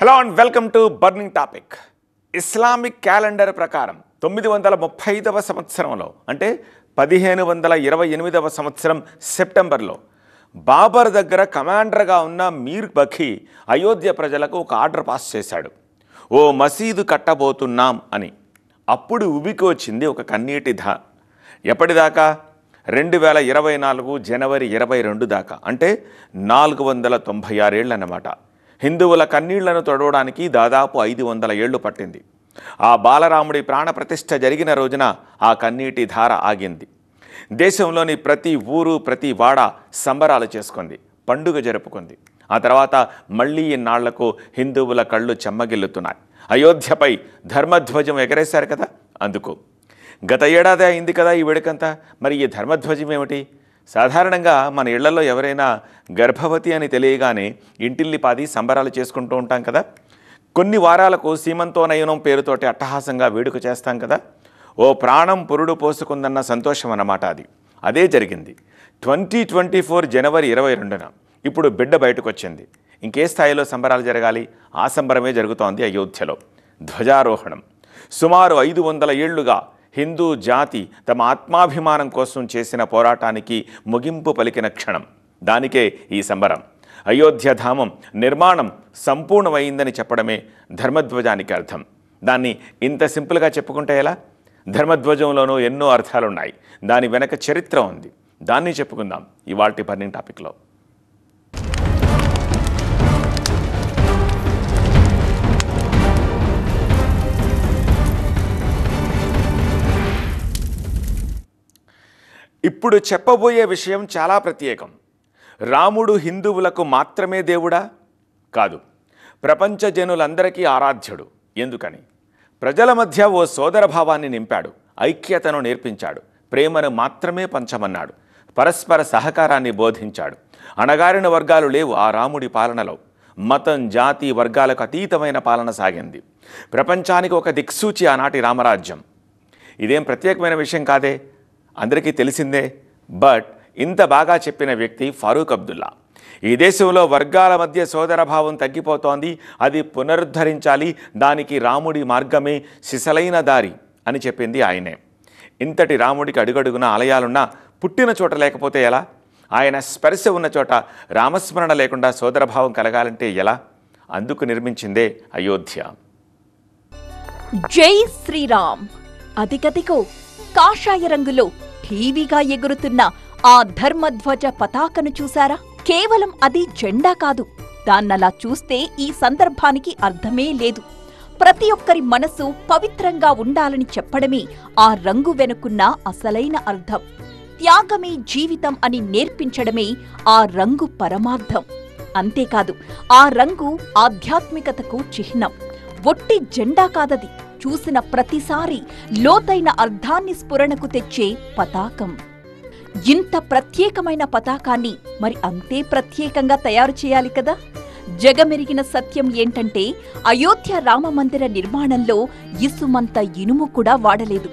Hello and welcome to burning topic. Islamic calendar ప్రకారం 935వ సంవత్సరంలో అంటే 1528వ సంవత్సరం సెప్టెంబర్లో బాబర్ దగ్గర కమాండర్గా ఉన్న మీర్ బఖీ అయోధ్య ప్రజలకు ఒక ఆర్డర్ పాస్ చేశాడు. ఓ మసీదు కట్టబోతున్నాం అని. అప్పుడు ఉబికి వచ్చింది ఒక కన్నీటి ఎప్పటిదాకా 2024 జనవరి 22 దాకా, అంటే 496 ఏళ్ళు అన్నమాట. హిందువుల కన్నీళ్లను తొడవడానికి దాదాపు 500 ఏళ్లు పట్టింది. ఆ బాలరాముడి ప్రాణప్రతిష్ఠ జరిగిన రోజున ఆ కన్నీటి ధార ఆగింది. దేశంలోని ప్రతి ఊరు ప్రతి వాడ సంబరాలు చేసుకుంది, పండుగ జరుపుకుంది. ఆ తర్వాత మళ్ళీ ఇన్నాళ్లకు హిందువుల కళ్ళు చెమ్మగిల్లుతున్నాయి. అయోధ్యపై ధర్మధ్వజం ఎగరేశారు కదా, అందుకు. గత ఏడాది అయింది కదా ఈ వేడుకంతా. మరి ఈ ధర్మధ్వజం ఏమిటి? సాధారణంగా మన ఇళ్లలో ఎవరైనా గర్భవతి అని తెలియగానే ఇంటిల్లిపాది సంబరాలు చేసుకుంటూ ఉంటాం కదా. కొన్ని వారాలకు సీమంతోనయనం పేరుతోటి అట్టహాసంగా వేడుక చేస్తాం కదా. ఓ ప్రాణం పురుడు పోసుకుందన్న సంతోషం అన్నమాట అది. అదే జరిగింది 2024 జనవరి 22న. ఇప్పుడు బిడ్డ బయటకు వచ్చింది. ఇంకే స్థాయిలో సంబరాలు జరగాలి? ఆ సంబరమే జరుగుతోంది అయోధ్యలో. ధ్వజారోహణం. సుమారు 500 ఏళ్లుగా హిందూ జాతి తమ ఆత్మాభిమానం కోసం చేసిన పోరాటానికి ముగింపు పలికిన క్షణం. దానికే ఈ సంబరం. అయోధ్యధామం నిర్మాణం సంపూర్ణమైందని చెప్పడమే ధర్మధ్వజానికి అర్థం. దాన్ని ఇంత సింపుల్గా చెప్పుకుంటే ఎలా? ధర్మధ్వజంలోనూ ఎన్నో అర్థాలున్నాయి. దాని వెనక చరిత్ర ఉంది. దాన్ని చెప్పుకుందాం ఇవాల్టి బర్నింగ్ టాపిక్లో. ఇప్పుడు చెప్పబోయే విషయం చాలా ప్రత్యేకం. రాముడు హిందువులకు మాత్రమే దేవుడా? కాదు, ప్రపంచ జనులందరికీ ఆరాధ్యుడు. ఎందుకని? ప్రజల మధ్య ఓ సోదరభావాన్ని నింపాడు, ఐక్యతను నేర్పించాడు, ప్రేమను మాత్రమే పంచమన్నాడు, పరస్పర సహకారాన్ని బోధించాడు. అణగారిన వర్గాలు లేవు ఆ రాముడి పాలనలో. మతం జాతి వర్గాలకు అతీతమైన పాలన సాగింది. ప్రపంచానికి ఒక దిక్సూచి ఆనాటి రామరాజ్యం. ఇదేం ప్రత్యేకమైన విషయం కాదే, అందరికీ తెలిసిందే. బట్ ఇంత బాగా చెప్పిన వ్యక్తి ఫారూక్ అబ్దుల్లా. ఈ దేశంలో వర్గాల మధ్య సోదరభావం తగ్గిపోతోంది, అది పునరుద్ధరించాలి, దానికి రాముడి మార్గమే సిసలైన దారి అని చెప్పింది ఆయనే. ఇంతటి రాముడికి అడుగడుగున ఆలయాలున్నా పుట్టిన చోట లేకపోతే ఎలా? ఆయన స్పర్శ ఉన్న చోట రామస్మరణ లేకుండా సోదరభావం కలగాలంటే ఎలా? అందుకు నిర్మించిందే అయోధ్య. జై శ్రీరామ్. అదిగదిగో కాషాయ రంగులో ఠీవీగా ఎగురుతున్న ఆ ధర్మధ్వజ పతాకను చూశారా? కేవలం అది జెండా కాదు. దాన్నలా చూస్తే ఈ సందర్భానికి అర్థమే లేదు. ప్రతి ఒక్కరి మనసు పవిత్రంగా ఉండాలని చెప్పడమే ఆ రంగు వెనుకున్న అసలైన అర్థం. త్యాగమే జీవితం అని నేర్పించడమే ఆ రంగు పరమార్థం. అంతేకాదు, ఆ రంగు ఆధ్యాత్మికతకు చిహ్నం. ఒట్టి జెండా కాదది. చూసిన ప్రతిసారి లోతైన అర్థాన్ని స్ఫురణకు తెచ్చే పతాకం. ఇంత ప్రత్యేకమైన పతాకాన్ని మరి అంతే ప్రత్యేకంగా తయారు చేయాలి కదా. జగమెరిగిన సత్యం ఏంటంటే అయోధ్య రామమందిర నిర్మాణంలో ఇసుమంత ఇనుము కూడా వాడలేదు.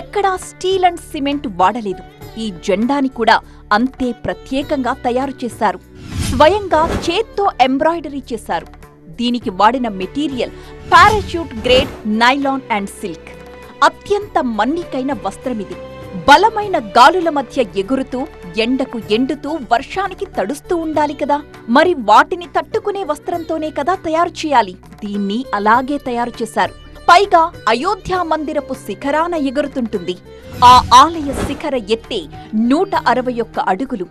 ఎక్కడా స్టీల్ అండ్ సిమెంట్ వాడలేదు. ఈ జెండాని కూడా అంతే ప్రత్యేకంగా తయారు చేశారు. స్వయంగా చేత్తో ఎంబ్రాయిడరీ చేశారు. దీనికి వాడిన material parachute grade nylon and silk. అత్యంత మన్నికైన వస్త్రమిది. బలమైన గాలుల మధ్య ఎగురుతూ, ఎండకు ఎండుతూ, వర్షానికి తడుస్తూ ఉండాలి కదా. మరి వాటిని తట్టుకునే వస్త్రంతోనే కదా తయారు చేయాలి. దీన్ని అలాగే తయారు చేశారు. పైగా అయోధ్య మందిరపు శిఖరాన ఎగురుతుంటుంది. ఆ ఆలయ శిఖర ఎత్తే 161 అడుగులు.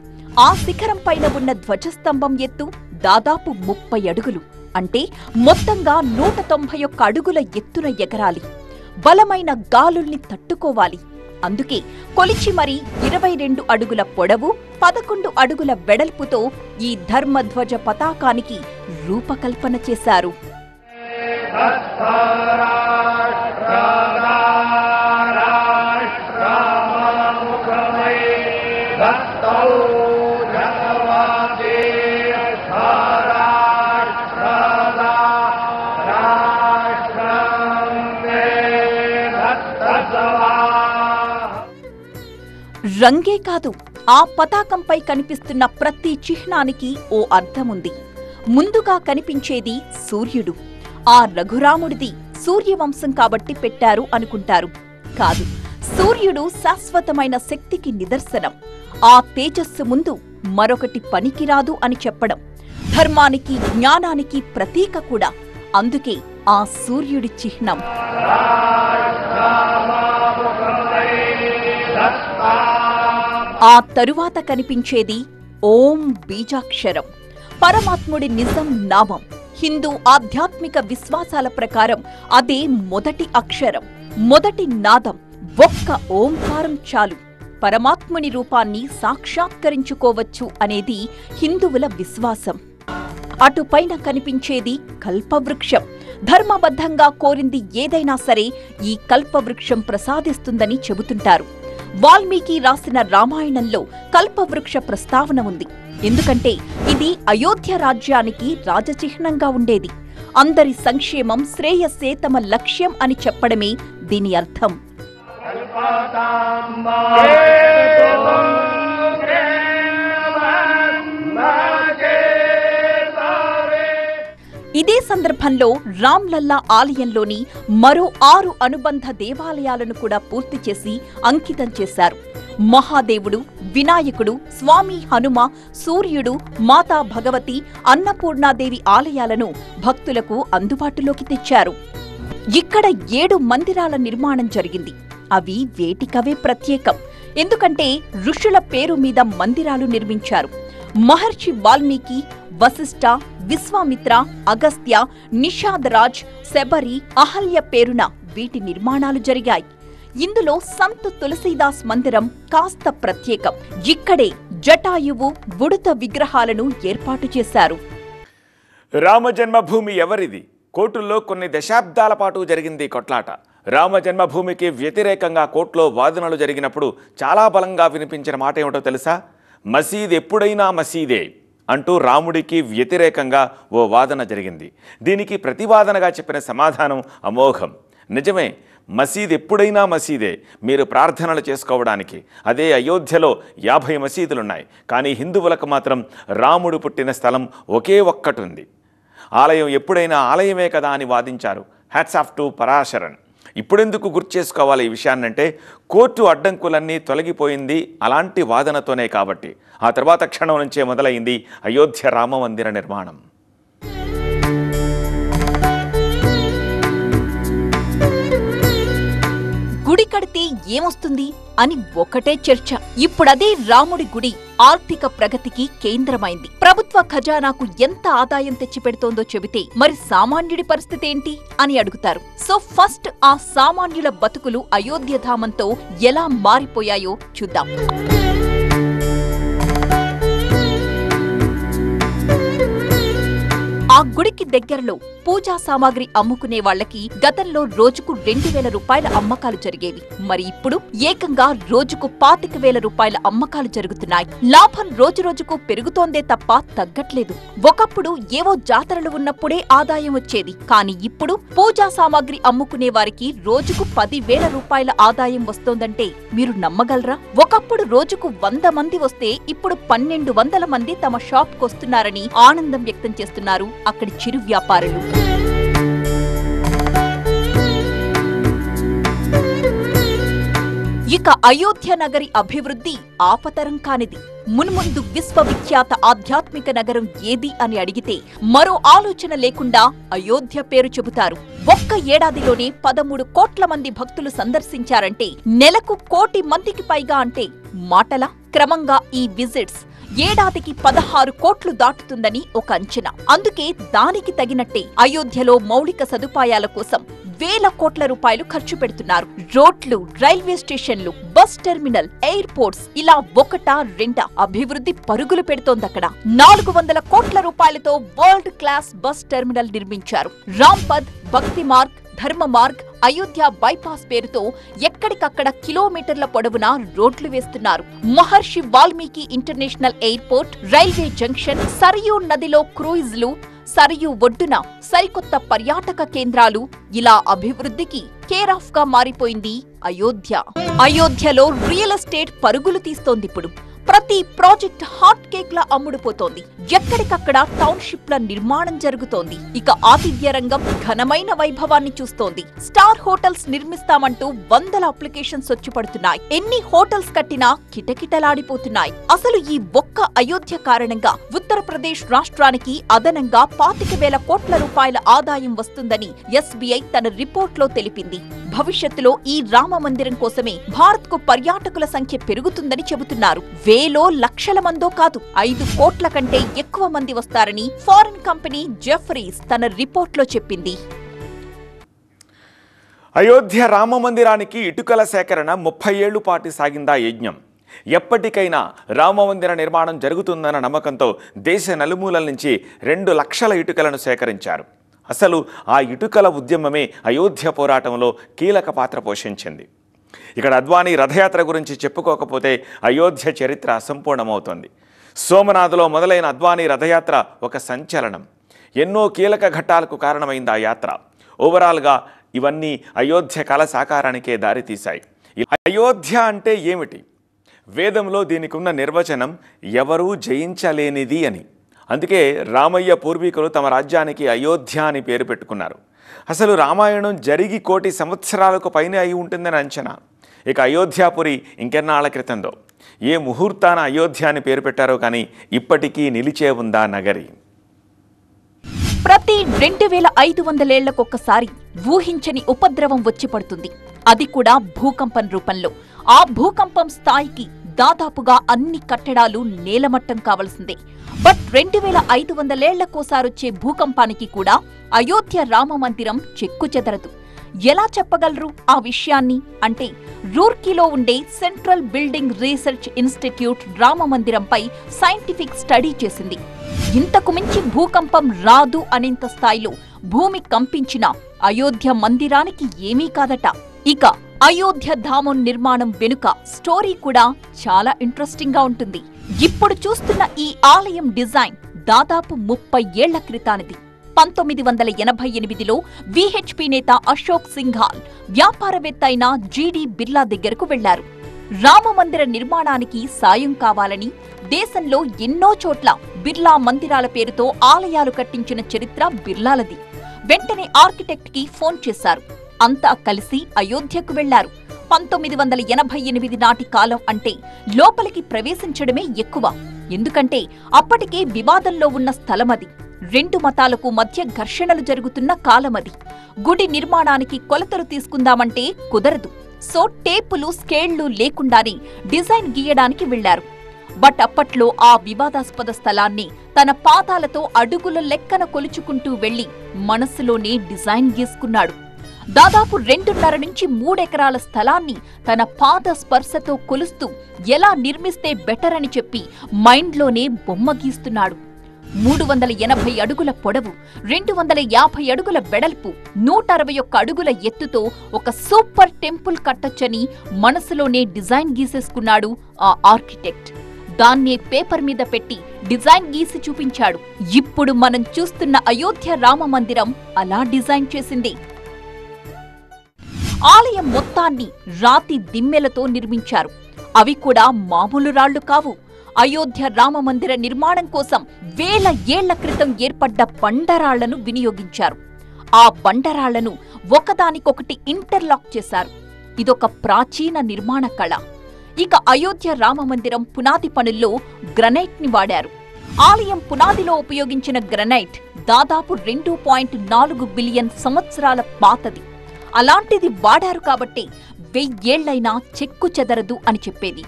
ఆ శిఖరం పైన ఉన్న ధ్వజస్తంభం ఎత్తు దాదాపు 30 అడుగులు. అంటే మొత్తంగా 191 అడుగుల ఎత్తున ఎగరాలి. బలమైన గాలుల్ని తట్టుకోవాలి. అందుకే కొలిచి మరి 22 అడుగుల పొడవు, 11 అడుగుల వెడల్పుతో ఈ ధర్మధ్వజ పతాకానికి రూపకల్పన చేశారు. రంగే కాదు, ఆ పతాకంపై కనిపిస్తున్న ప్రతి చిహ్నానికి ఓ అర్థముంది. ముందుగా కనిపించేది సూర్యుడు. ఆ రఘురాముడిది సూర్యవంశం కాబట్టి పెట్టారు అనుకుంటారు. కాదు, సూర్యుడు శాశ్వతమైన శక్తికి నిదర్శనం. ఆ తేజస్సు ముందు మరొకటి పనికిరాదు అని చెప్పడం ధర్మానికి, జ్ఞానానికి ప్రతీక కూడా. అందుకే ఆ సూర్యుడి చిహ్నం. ఆ తరువాత కనిపించేది ఓం బీజాక్షరం, పరమాత్ముడి నిజం నామం. హిందూ ఆధ్యాత్మిక విశ్వాసాల ప్రకారం అదే మొదటి అక్షరం, మొదటి నాదం. ఒక్క ఓంకారం చాలు పరమాత్ముని రూపాన్ని సాక్షాత్కరించుకోవచ్చు అనేది హిందువుల విశ్వాసం. అటుపైన కనిపించేది కల్పవృక్షం. ధర్మబద్ధంగా కోరింది ఏదైనా సరే ఈ కల్పవృక్షం ప్రసాదిస్తుందని చెబుతుంటారు. వాల్మీకి రాసిన రామాయణంలో కల్పవృక్ష ప్రస్తావన ఉంది. ఎందుకంటే ఇది అయోధ్య రాజ్యానికి రాజచిహ్నంగా ఉండేది. అందరి సంక్షేమం, శ్రేయస్సే తమ లక్ష్యం అని చెప్పడమే దీని అర్థం. ఇదే సందర్భంలో రామ్లల్లా ఆలయంలోని మరో 6 అనుబంధ దేవాలయాలను కూడా పూర్తి చేసి అంకితం చేశారు. మహాదేవుడు, వినాయకుడు, స్వామి హనుమ, సూర్యుడు, మాతా భగవతి, అన్నపూర్ణాదేవి ఆలయాలను భక్తులకు అందుబాటులోకి తెచ్చారు. ఇక్కడ 7 మందిరాల నిర్మాణం జరిగింది. అవి వేటికవే ప్రత్యేకం. ఎందుకంటే ఋషుల పేరు మీద మందిరాలు నిర్మించారు. మహర్షి వాల్మీకి, వశిష్ఠ, విశ్వామిత్ర, అగస్త్య, నిషాదరాజ్, శబరి, అహల్య పేరున వీటి నిర్మాణాలు జరిగాయి. ఇందులో సంత్ తులసీదాస్ మందిరం కాస్త ప్రత్యేకం. ఇక్కడే జటాయువు, ఉడుత విగ్రహాలను ఏర్పాటు చేశారు. రామ జన్మభూమి ఎవరిది? కోర్టుల్లో కొన్ని దశాబ్దాల పాటు జరిగింది కొట్లాట. రామ జన్మభూమికి వ్యతిరేకంగా కోర్టులో వాదనలు జరిగినప్పుడు చాలా బలంగా వినిపించిన మాట ఏమిటో తెలుసా? మసీద్ ఎప్పుడైనా మసీదే అంటూ రాముడికి వ్యతిరేకంగా ఓ వాదన జరిగింది. దీనికి ప్రతివాదనగా చెప్పిన సమాధానం అమోఘం. నిజమే, మసీద్ ఎప్పుడైనా మసీదే, మీరు ప్రార్థనలు చేసుకోవడానికి. అదే అయోధ్యలో 50 మసీదులున్నాయి. కానీ హిందువులకు మాత్రం రాముడు పుట్టిన స్థలం ఒకే ఒక్కటి ఉంది. ఆలయం ఎప్పుడైనా ఆలయమే కదా అని వాదించారు. Hats off to Parasaran. ఇప్పుడెందుకు గుర్తు చేసుకోవాలి ఈ విషయాన్నంటే, కోర్టు అడ్డంకులన్నీ తొలగిపోయింది అలాంటి వాదనతోనే కాబట్టి. ఆ తర్వాత క్షణం నుంచే మొదలైంది అయోధ్య రామ మందిర నిర్మాణం. గుడి కడితే ఏమొస్తుంది అని ఒకటే చర్చ. ఇప్పుడదే రాముడి గుడి ఆర్థిక ప్రగతికి కేంద్రమైంది. ప్రభుత్వ ఖజానాకు ఎంత ఆదాయం తెచ్చిపెడుతోందో చెబితే మరి సామాన్యుడి పరిస్థితి ఏంటి అని అడుగుతారు. సో ఫస్ట్ ఆ సామాన్యుల బతుకులు అయోధ్యధామంతో ఎలా మారిపోయాయో చూద్దాం. ఆ గుడికి దగ్గరలో పూజా సామాగ్రి అమ్ముకునే వాళ్లకి గతంలో రోజుకు 2,000 రూపాయల అమ్మకాలు జరిగేవి. మరి ఇప్పుడు ఏకంగా రోజుకు 25,000 రూపాయల అమ్మకాలు జరుగుతున్నాయి. లాభం రోజురోజుకు పెరుగుతోందే తప్ప తగ్గట్లేదు. ఒకప్పుడు ఏవో జాతరలు ఉన్నప్పుడే ఆదాయం వచ్చేది. కానీ ఇప్పుడు పూజా సామాగ్రి అమ్ముకునే వారికి రోజుకు 10,000 రూపాయల ఆదాయం వస్తోందంటే మీరు నమ్మగలరా? ఒకప్పుడు రోజుకు 100 మంది వస్తే ఇప్పుడు 1,200 మంది తమ షాప్ కొస్తున్నారని ఆనందం వ్యక్తం చేస్తున్నారు అక్కడి చిరు వ్యాపారులు. ఇక అయోధ్య నగరి అభివృద్ధి ఆపతరం కానిది. మున్ముందు విశ్వవిఖ్యాత ఆధ్యాత్మిక నగరం ఏది అని అడిగితే మరో ఆలోచన లేకుండా అయోధ్య పేరు చెబుతారు. ఒక్క ఏడాదిలోనే 13 కోట్ల మంది భక్తులు సందర్శించారంటే, నెలకు 1 కోటి మందికి పైగా అంటే మాటలా? క్రమంగా ఈ విజిట్స్ ఏడాదికి 16 కోట్లు దాటుతుందని ఒక అంచనా. అందుకే దానికి తగినట్టే అయోధ్యలో మౌలిక సదుపాయాల కోసం వేల కోట్ల రూపాయలు ఖర్చు పెడుతున్నారు. రోడ్లు, రైల్వే స్టేషన్లు, బస్ టెర్మినల్, ఎయిర్పోర్ట్స్ ఇలా ఒకటా రెండా అభివృద్ధి పరుగులు పెడుతోందక్కడ. 400 కోట్ల రూపాయలతో వరల్డ్ క్లాస్ బస్ టెర్మినల్ నిర్మించారు. రాంపథ్, భక్తి మార్గ్, ధర్మ మార్గ్, అయోధ్య బైపాస్ పేరుతో ఎక్కడికక్కడ కిలోమీటర్ల పొడవునా రోడ్లు వేస్తున్నారు. Maharshi Valmiki international airport, railway junction, Sarayu నదిలో క్రూయిజ్లు, సరయూ ఒడ్డున సరికొత్త పర్యాటక కేంద్రాలు, ఇలా అభివృద్ధికి కేర్ ఆఫ్ గా మారిపోయింది అయోధ్య. అయోధ్యలో రియల్ ఎస్టేట్ పరుగులు తీస్తోందిప్పుడు. ప్రతి ప్రాజెక్ట్ హాట్ కేక్ లా అమ్ముడుపోతోంది. ఎక్కడికక్కడ టౌన్షిప్ల నిర్మాణం జరుగుతోంది. ఇక ఆతిథ్య రంగం ఘనమైన వైభవాన్ని చూస్తోంది. స్టార్ హోటల్స్ నిర్మిస్తామంటూ వందల అప్లికేషన్స్ వచ్చి పడుతున్నాయి. ఎన్ని హోటల్స్ కట్టినా కిటకిటలాడిపోతున్నాయి. అసలు ఈ ఒక్క అయోధ్య కారణంగా ఉత్తరప్రదేశ్ రాష్ట్రానికి అదనంగా 25,000 కోట్ల రూపాయల ఆదాయం వస్తుందని ఎస్బీఐ తన రిపోర్ట్లో తెలిపింది. భవిష్యత్తులో ఈ రామ మందిరం కోసమే భారత్ కు పర్యాటకుల సంఖ్య పెరుగుతుందని చెబుతున్నారు. వేలో లక్షల మందో కాదు, 5 కోట్ల కంటే ఎక్కువ మంది వస్తారని ఫారిన్ కంపెనీ జెఫ్రీస్ తన రిపోర్ట్లో చెప్పింది. అయోధ్య రామ మందిరానికి ఇటుకల సేకరణ 30 ఏళ్ల పాటు సాగిందా యజ్ఞం. ఎప్పటికైనా రామ మందిర నిర్మాణం జరుగుతుందన్న నమ్మకంతో దేశ నలుమూలల నుంచి 2 లక్షల ఇటుకలను సేకరించారు. అసలు ఆ ఇటుకల ఉద్యమమే అయోధ్య పోరాటంలో కీలక పాత్ర పోషించింది. ఇక్కడ అద్వానీ రథయాత్ర గురించి చెప్పుకోకపోతే అయోధ్య చరిత్ర అసంపూర్ణమవుతుంది. సోమనాథ్లో మొదలైన అద్వానీ రథయాత్ర ఒక సంచలనం. ఎన్నో కీలక ఘట్టాలకు కారణమైంది ఆ యాత్ర. ఓవరాల్గా ఇవన్నీ అయోధ్య కళ సాకారానికే దారితీశాయి. అయోధ్య అంటే ఏమిటి? వేదంలో దీనికి ఉన్న నిర్వచనం ఎవరూ జయించలేనిది అని. అందుకే రామయ్య పూర్వీకులు తమ రాజ్యానికి అయోధ్య అని పేరు పెట్టుకున్నారు. అసలు రామాయణం జరిగి 1 కోటి సంవత్సరాలకు పైనే అయి ఉంటుందని అంచనా. ఇక అయోధ్యాపురి ఇంకెన్నాళ్ల క్రితందో, ఏ ముహూర్తాన అయోధ్య అని పేరు పెట్టారో కానీ ఇప్పటికీ నిలిచే ఉందా నగరి. ప్రతి 2500 ఏళ్లకొక్కసారి ఊహించని ఉపద్రవం వచ్చి పడుతుంది. అది కూడా భూకంపం రూపంలో. ఆ భూకంపం స్థాయికి దాదాపుగా అన్ని కట్టడాలు నేలమట్టం కావలసిందే. బట్ 2500 ఏళ్లకోసారొచ్చే భూకంపానికి కూడా అయోధ్య రామ మందిరం చెక్కుచెదరదు. ఎలా చెప్పగలరు ఆ విషయాన్ని అంటే, రూర్కీలో ఉండే సెంట్రల్ బిల్డింగ్ రీసెర్చ్ ఇన్స్టిట్యూట్ రామ మందిరంపై సైంటిఫిక్ స్టడీ చేసింది. ఇంతకు మించి భూకంపం రాదు అనేంత స్థాయిలో భూమి కంపించిన అయోధ్య మందిరానికి ఏమీ కాదట. ఇక అయోధ్య ధామం నిర్మాణం వెనుక స్టోరీ కూడా చాలా ఇంట్రెస్టింగ్ గా ఉంటుంది. ఇప్పుడు చూస్తున్న ఈ ఆలయం డిజైన్ దాదాపు 30 ఏళ్ల క్రితానిది. 1988లో విహెచ్పి నేత అశోక్ సింఘాల్ వ్యాపారవేత్త అయిన జీడీ బిర్లా దగ్గరకు వెళ్లారు. రామమందిర నిర్మాణానికి సాయం కావాలని దేశంలో ఎన్నో చోట్ల బిర్లా మందిరాల పేరుతో ఆలయాలు కట్టించిన చరిత్ర బిర్లాలది. వెంటనే ఆర్కిటెక్ట్ కి ఫోన్ చేశారు. అంతా కలిసి అయోధ్యకు వెళ్లారు. 1988 నాటి కాలం అంటే లోపలికి ప్రవేశించడమే ఎక్కువ. ఎందుకంటే అప్పటికే వివాదంలో ఉన్న స్థలమది. 2 మతాలకు మధ్య ఘర్షణలు జరుగుతున్న కాలమది. గుడి నిర్మాణానికి కొలతలు తీసుకుందామంటే కుదరదు. సో టేపులు స్కేళ్లు లేకుండానే డిజైన్ గీయడానికి వెళ్లారు. బట్ అప్పట్లో ఆ వివాదాస్పద స్థలాన్ని తన పాదాలతో అడుగుల లెక్కన కొలుచుకుంటూ వెళ్లి మనసులోనే డిజైన్ గీసుకున్నాడు. దాదాపు 2.5 నుంచి 3 ఎకరాల స్థలాన్ని తన పాద స్పర్శతో కొలుస్తూ ఎలా నిర్మిస్తే బెటర్ అని చెప్పి మైండ్లోనే బొమ్మ గీస్తున్నాడు. 380 అడుగుల పొడవు, 250 అడుగుల వెడల్పు, 161 అడుగుల ఎత్తుతో ఒక సూపర్ టెంపుల్ కట్టొచ్చని మనసులోనే డిజైన్ గీసేసుకున్నాడు ఆ ఆర్కిటెక్ట్. దాన్నే పేపర్ మీద పెట్టి డిజైన్ గీసి చూపించాడు. ఇప్పుడు మనం చూస్తున్న అయోధ్య రామ మందిరం అలా డిజైన్ చేసింది. ఆలయం మొత్తాన్ని రాతి దిమ్మెలతో నిర్మించారు. అవి కూడా మామూలు రాళ్లు కావు. అయోధ్య రామ మందిర నిర్మాణం కోసం వేల ఏళ్ల క్రితం ఏర్పడ్డ బండరాళ్లను వినియోగించారు. ఆ బండరాళ్లను ఒకదానికొకటి ఇంటర్లాక్ చేశారు. ఇదొక ప్రాచీన నిర్మాణ కళ. ఇక అయోధ్య రామ మందిరం పునాది పనుల్లో గ్రనైట్ ని వాడారు. ఆలయం పునాదిలో ఉపయోగించిన గ్రనైట్ దాదాపు 2.4 బిలియన్ సంవత్సరాల పాతది. అలాంటిది వాడారు కాబట్టి 1000 ఏళ్లైనా చెక్కు చెదరదు అని చెప్పేది.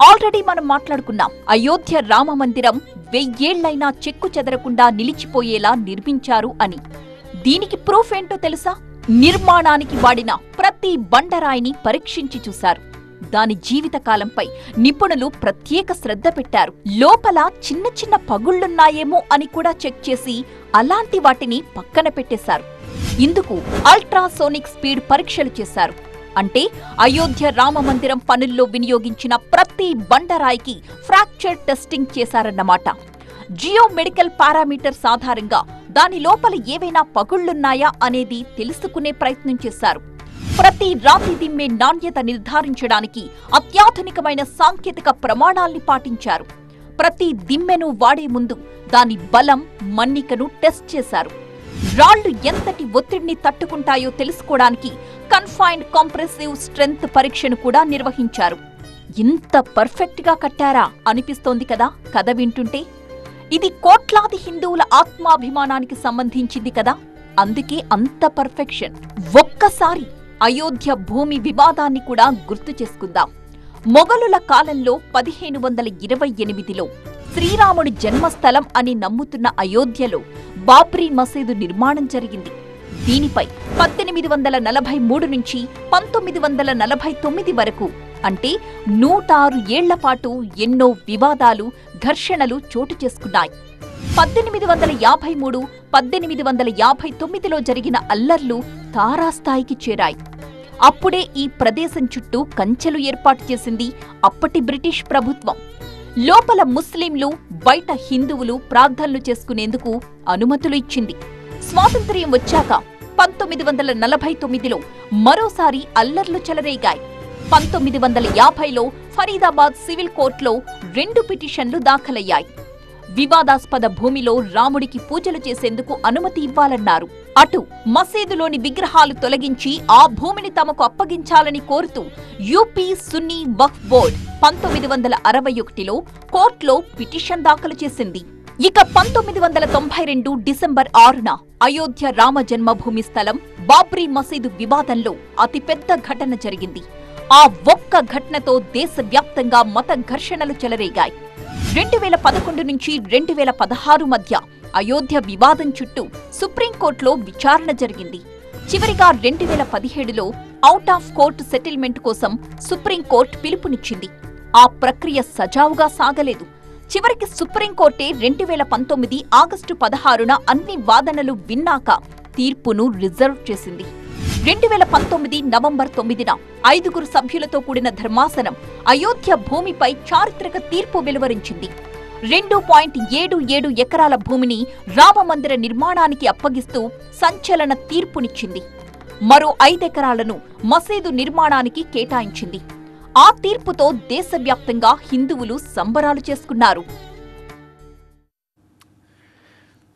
ఆల్రెడీ మనం మాట్లాడుకున్నాం, అయోధ్య రామ మందిరం 1000 ఏళ్లైనా చెక్కు చెదరకుండా నిలిచిపోయేలా నిర్మించారు అని. దీనికి ప్రూఫ్ ఏంటో తెలుసా? నిర్మాణానికి వాడిన ప్రతి బండరాయిని పరీక్షించి చూశారు. దాని జీవితకాలంపై నిపుణులు ప్రత్యేక శ్రద్ధ పెట్టారు. లోపల చిన్న చిన్న పగుళ్లున్నాయేమో అని కూడా చెక్ చేసి అలాంటి వాటిని పక్కన పెట్టేశారు. ఇందుకు అల్ట్రాసోనిక్ స్పీడ్ పరీక్షలు చేశారు. అంటే అయోధ్య రామ మందిరం పనుల్లో వినియోగించిన ప్రతి బండరాయికి ఫ్రాక్చర్ టెస్టింగ్ చేశారన్నమాట. జియో మెడికల్ పారామీటర్స్ ఆధారంగా దాని లోపల ఏవైనా పగుళ్లున్నాయా అనేది తెలుసుకునే ప్రయత్నం చేశారు. ప్రతి రాతి దిమ్మె నాణ్యత నిర్ధారించడానికి అత్యాధునికమైన సాంకేతిక ప్రమాణాల్ని పాటించారు. ప్రతి దిమ్మెను వాడే ముందు దాని బలం, మన్నికను టెస్ట్ చేశారు. రాళ్లు ఎంతటి ఒత్తిడిని తట్టుకుంటాయో తెలుసుకోవడానికి కన్ఫైన్డ్ కాంప్రెసివ్ స్ట్రెంగ్త్ పరీక్షను కూడా నిర్వహించారు. ఇంత పర్ఫెక్ట్ గా కట్టారా అనిపిస్తోంది కదా కథ వింటుంటే. ఇది కోట్లాది హిందువుల ఆత్మాభిమానానికి సంబంధించింది కదా, అందుకే అంత పర్ఫెక్షన్. ఒక్కసారి అయోధ్య భూమి వివాదాన్ని కూడా గుర్తు చేసుకుందాం. మొఘలుల కాలంలో 1528లో శ్రీరాముడి జన్మస్థలం అని నమ్ముతున్న అయోధ్యలో బాబ్రీ మసీదు నిర్మాణం జరిగింది. దీనిపై 1843 నుంచి 1949 వరకు అంటే 106 ఏళ్ల పాటు ఎన్నో వివాదాలు, ఘర్షణలు చోటు చేసుకున్నాయి. 1853, 1859లో జరిగిన అల్లర్లు తారాస్థాయికి చేరాయి. అప్పుడే ఈ ప్రదేశం చుట్టూ కంచెలు ఏర్పాటు చేసింది అప్పటి బ్రిటిష్ ప్రభుత్వం. లోపల ముస్లింలు, బయట హిందువులు ప్రార్థనలు చేసుకునేందుకు అనుమతులు ఇచ్చింది. స్వాతంత్ర్యం వచ్చాక 1949లో మరోసారి అల్లర్లు చెలరేగాయి. 1950లో ఫరీదాబాద్ సివిల్ కోర్టులో 2 పిటిషన్లు దాఖలయ్యాయి. వివాదాస్పద భూమిలో రాముడికి పూజలు చేసేందుకు అనుమతి ఇవ్వాలన్నారు. అటు మసీదులోని విగ్రహాలు తొలగించి ఆ భూమిని తమకు అప్పగించాలని కోరుతూ యూపీ సున్నీ వక్ఫ్ బోర్డ్ 1961లో కోర్టులో పిటిషన్ దాఖలు చేసింది. ఇక 1992 డిసెంబర్ 6న అయోధ్య రామ జన్మభూమి స్థలం బాబ్రీ మసీదు వివాదంలో అతిపెద్ద ఘటన జరిగింది. ఆ ఒక్క ఘటనతో దేశవ్యాప్తంగా మత ఘర్షణలు చెలరేగాయి. 2011 నుంచి 2016 మధ్య అయోధ్య వివాదం చుట్టూ సుప్రీంకోర్టులో విచారణ జరిగింది. చివరిగా 2017లో అవుట్ ఆఫ్ కోర్టు సెటిల్మెంట్ కోసం సుప్రీంకోర్టు పిలుపునిచ్చింది. ఆ ప్రక్రియ సజావుగా సాగలేదు. చివరికి సుప్రీంకోర్టే 2019 ఆగస్టు 16న అన్ని వాదనలు విన్నాక తీర్పును రిజర్వ్ చేసింది. 2019 నవంబర్ 9న 5 సభ్యులతో కూడిన ధర్మాసనం అయోధ్య భూమిపై చారిత్రక తీర్పు వెలువరించింది. 2.77 ఎకరాల భూమిని రామమందిర నిర్మాణానికి అప్పగిస్తూ సంచలన తీర్పునిచ్చింది. మరో 5 ఎకరాలను మసీదు నిర్మాణానికి కేటాయించింది. ఆ తీర్పుతో దేశవ్యాప్తంగా హిందువులు సంబరాలు చేసుకున్నారు.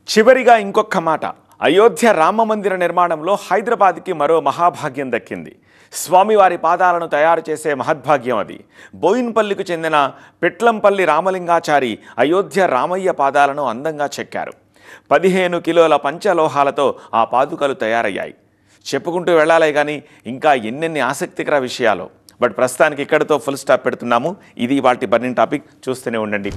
చివరిగా ఇంకొక మాట. అయోధ్య రామమందిర నిర్మాణంలో హైదరాబాద్కి మరో మహాభాగ్యం దక్కింది. స్వామివారి పాదాలను తయారు చేసే మహద్భాగ్యం అది. బోయిన్పల్లికి చెందిన పెట్లంపల్లి రామలింగాచారి అయోధ్య రామయ్య పాదాలను అందంగా చెక్కారు. 15 కిలోల పంచలోహాలతో ఆ పాదుకలు తయారయ్యాయి. చెప్పుకుంటూ వెళ్ళాలే కానీ ఇంకా ఎన్నెన్ని ఆసక్తికర విషయాలు. బట్ ప్రస్తుతానికి ఇక్కడితో ఫుల్ స్టాప్ పెడుతున్నాము. ఇది వాటి బర్నింగ్ టాపిక్. చూస్తూనే ఉండండి.